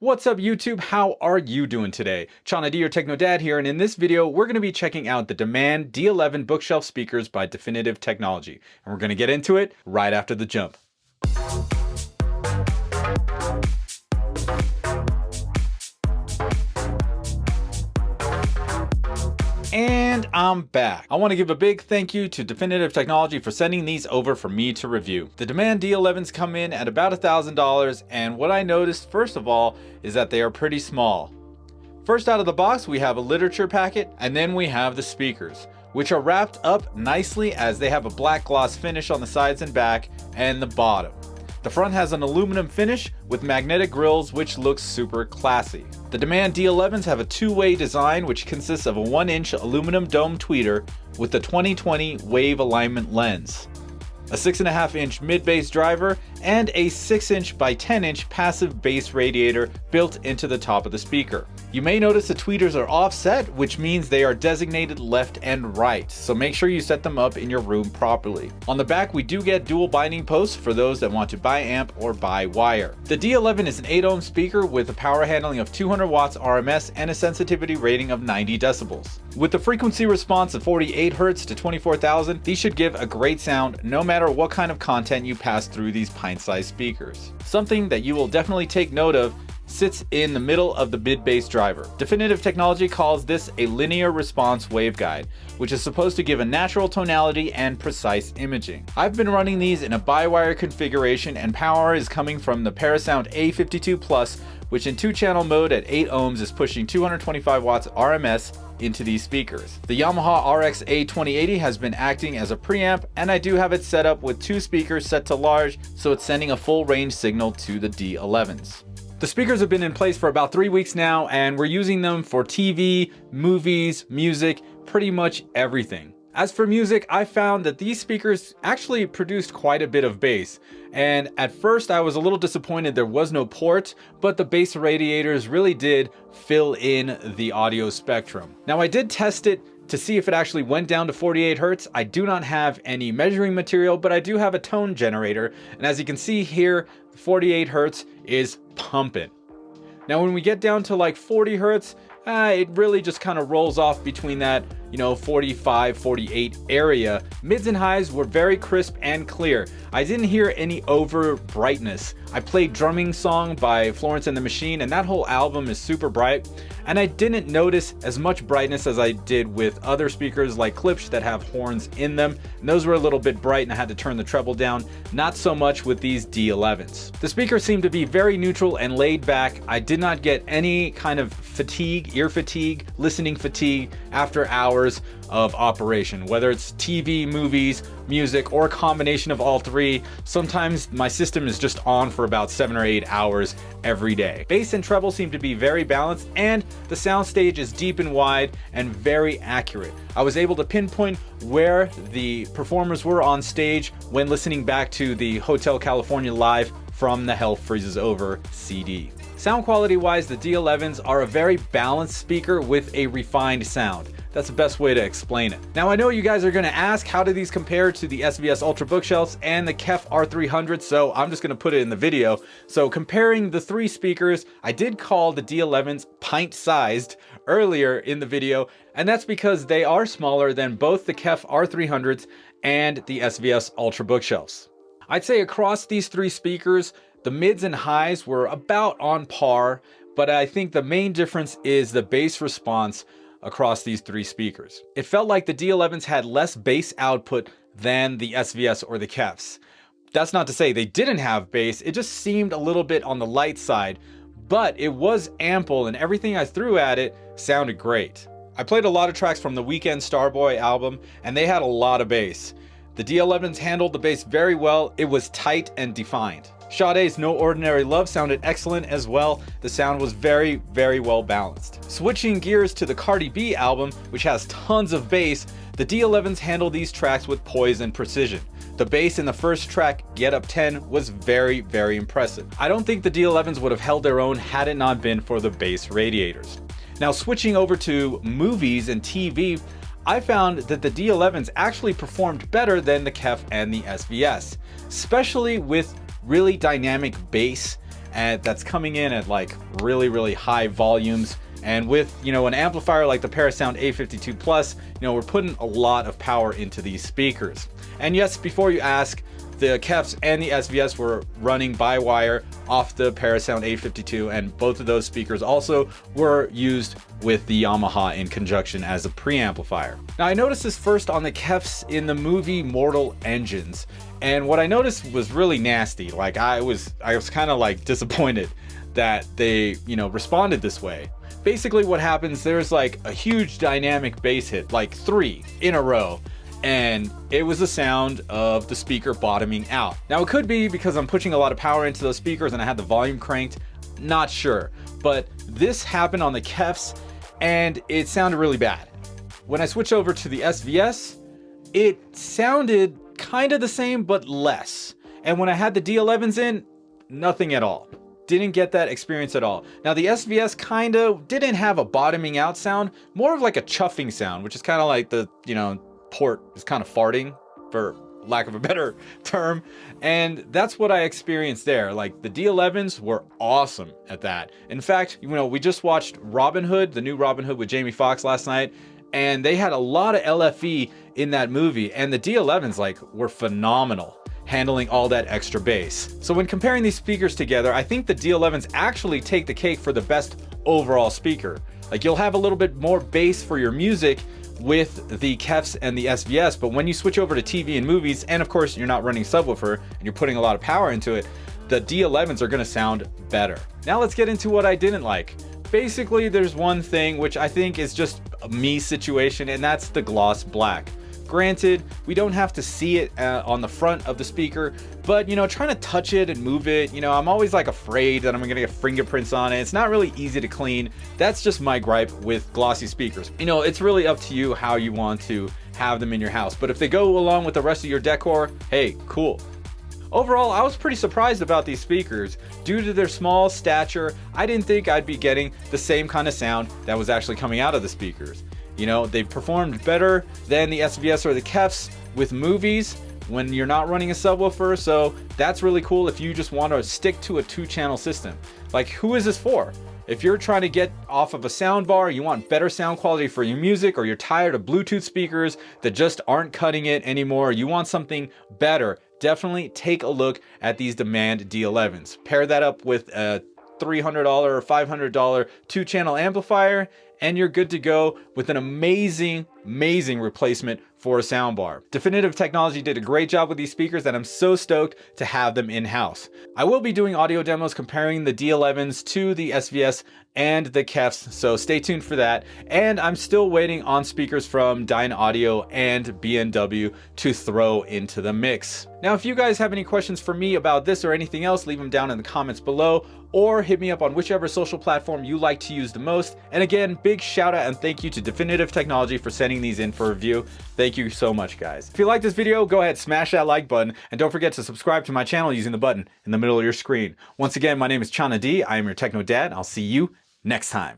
What's up YouTube? How are you doing today? Chana D, your Techno Dad here, and in this video we're going to be checking out the Demand D11 bookshelf speakers by Definitive Technology. And we're going to get into it right after the jump. And I'm back. I want to give a big thank you to Definitive Technology for sending these over for me to review. The Demand D11s come in at about $1,000, and what I noticed first of all is that they are pretty small. First out of the box we have a literature packet, and then we have the speakers, which are wrapped up nicely as they have a black gloss finish on the sides and back and the bottom. The front has an aluminum finish with magnetic grills, which looks super classy. The Demand D11s have a two-way design which consists of a 1-inch aluminum dome tweeter with the 2020 wave alignment lens, a 6.5-inch mid-bass driver, and a 6-inch by 10-inch passive bass radiator built into the top of the speaker. You may notice the tweeters are offset, which means they are designated left and right, so make sure you set them up in your room properly. On the back we do get dual binding posts for those that want to buy amp or buy wire. The D11 is an 8-ohm speaker with a power handling of 200 watts RMS and a sensitivity rating of 90 decibels. With the frequency response of 48 Hz to 24,000, these should give a great sound no matter what kind of content you pass through these pint-sized speakers. Something that you will definitely take note of sits in the middle of the mid-bass driver. Definitive Technology calls this a linear response waveguide, which is supposed to give a natural tonality and precise imaging. I've been running these in a by-wire configuration, and power is coming from the Parasound A52 Plus, which in 2-channel mode at 8 ohms is pushing 225 watts RMS into these speakers. The Yamaha RX A2080 has been acting as a preamp, and I do have it set up with 2 speakers set to large, so it's sending a full range signal to the D11s. The speakers have been in place for about 3 weeks now, and we're using them for TV, movies, music, pretty much everything. As for music, I found that these speakers actually produced quite a bit of bass, and at first I was a little disappointed there was no port, but the bass radiators really did fill in the audio spectrum. Now I did test it to see if it actually went down to 48 Hz. I do not have any measuring material, but I do have a tone generator, and as you can see here, 48 Hz is pumping. Now when we get down to like 40 Hz, it really just kind of rolls off between that, 45, 48 area. Mids and highs were very crisp and clear. I didn't hear any over brightness. I played Drumming Song by Florence and the Machine, and that whole album is super bright. And I didn't notice as much brightness as I did with other speakers like Klipsch that have horns in them. And those were a little bit bright and I had to turn the treble down. Not so much with these D11s. The speakers seemed to be very neutral and laid back. I did not get any kind of fatigue, ear fatigue, listening fatigue after hours of operation, whether it's TV, movies, music, or a combination of all three. Sometimes my system is just on for about 7 or 8 hours every day. Bass and treble seem to be very balanced, and the soundstage is deep and wide and very accurate. I was able to pinpoint where the performers were on stage when listening back to the Hotel California Live from the Hell Freezes Over CD. Sound quality wise, the D11s are a very balanced speaker with a refined sound. That's the best way to explain it. Now I know you guys are gonna ask, how do these compare to the SVS Ultra bookshelves and the KEF R300, so I'm just gonna put it in the video. So comparing the 3 speakers, I did call the D11s pint-sized earlier in the video, and that's because they are smaller than both the KEF R300s and the SVS Ultra bookshelves. I'd say across these 3 speakers, the mids and highs were about on par, but I think the main difference is the bass response across these 3 speakers. It felt like the D11s had less bass output than the SVS or the KEFs. That's not to say they didn't have bass, it just seemed a little bit on the light side, but it was ample and everything I threw at it sounded great. I played a lot of tracks from the Weekend Starboy album, and they had a lot of bass. The D11s handled the bass very well. It was tight and defined. Sade's No Ordinary Love sounded excellent as well. The sound was very, very well balanced. Switching gears to the Cardi B album, which has tons of bass, the D11s handle these tracks with poise and precision. The bass in the first track, Get Up 10, was very, very impressive. I don't think the D11s would have held their own had it not been for the bass radiators. Now switching over to movies and TV, I found that the D11s actually performed better than the KEF and the SVS, especially with really dynamic bass and that's coming in at like really high volumes. And with, you know, an amplifier like the Parasound A52 Plus, you know, we're putting a lot of power into these speakers. And yes, before you ask, the KEFs and the SVS were running by wire off the Parasound A52, and both of those speakers also were used with the Yamaha in conjunction as a preamplifier. Now I noticed this first on the KEFs in the movie Mortal Engines, and what I noticed was really nasty. Like I was kind of like disappointed that they, you know, responded this way. Basically what happens, there's like a huge dynamic bass hit, like 3 in a row, and it was the sound of the speaker bottoming out. Now it could be because I'm pushing a lot of power into those speakers and I had the volume cranked, not sure. But this happened on the KEFs and it sounded really bad. When I switched over to the SVS, it sounded kind of the same but less. And when I had the D11s in, nothing at all. Didn't get that experience at all. Now the SVS kind of didn't have a bottoming out sound, more of like a chuffing sound, which is kind of like the, you know, port is kind of farting, for lack of a better term. And that's what I experienced there. Like the D11s were awesome at that. In fact, you know, we just watched Robin Hood, the new Robin Hood with Jamie Foxx last night, and they had a lot of LFE in that movie, and the D11s like were phenomenal, handling all that extra bass. So when comparing these speakers together, I think the D11s actually take the cake for the best overall speaker. Like you'll have a little bit more bass for your music with the KEFs and the SVS, but when you switch over to TV and movies, and of course you're not running subwoofer and you're putting a lot of power into it, the D11s are gonna sound better. Now let's get into what I didn't like. Basically, there's one thing which I think is just a me situation, and that's the gloss black. Granted, we don't have to see it on the front of the speaker, but you know, trying to touch it and move it, you know, I'm always like afraid that I'm gonna get fingerprints on it. It's not really easy to clean. That's just my gripe with glossy speakers. You know, it's really up to you how you want to have them in your house, but if they go along with the rest of your decor, hey, cool. Overall, I was pretty surprised about these speakers. Due to their small stature, I didn't think I'd be getting the same kind of sound that was actually coming out of the speakers. You know, they performed better than the SVS or the KEFs with movies when you're not running a subwoofer, so that's really cool if you just want to stick to a 2-channel system. Like, who is this for? If you're trying to get off of a sound bar, you want better sound quality for your music, or you're tired of Bluetooth speakers that just aren't cutting it anymore, you want something better, definitely take a look at these Demand D11s. Pair that up with a $300 or $500 2-channel amplifier, and you're good to go with an amazing replacement for a soundbar. Definitive Technology did a great job with these speakers, and I'm so stoked to have them in-house. I will be doing audio demos comparing the D11s to the SVS and the KEFs, so stay tuned for that. And I'm still waiting on speakers from Dyn Audio and B&W to throw into the mix. Now, if you guys have any questions for me about this or anything else, leave them down in the comments below, or hit me up on whichever social platform you like to use the most. And again, big shout out and thank you to Definitive Technology for sending these in for review. Thank you so much, guys. If you like this video, go ahead, smash that like button, and don't forget to subscribe to my channel using the button in the middle of your screen. Once again, my name is Chana D. I am your Techno Dad. I'll see you next time.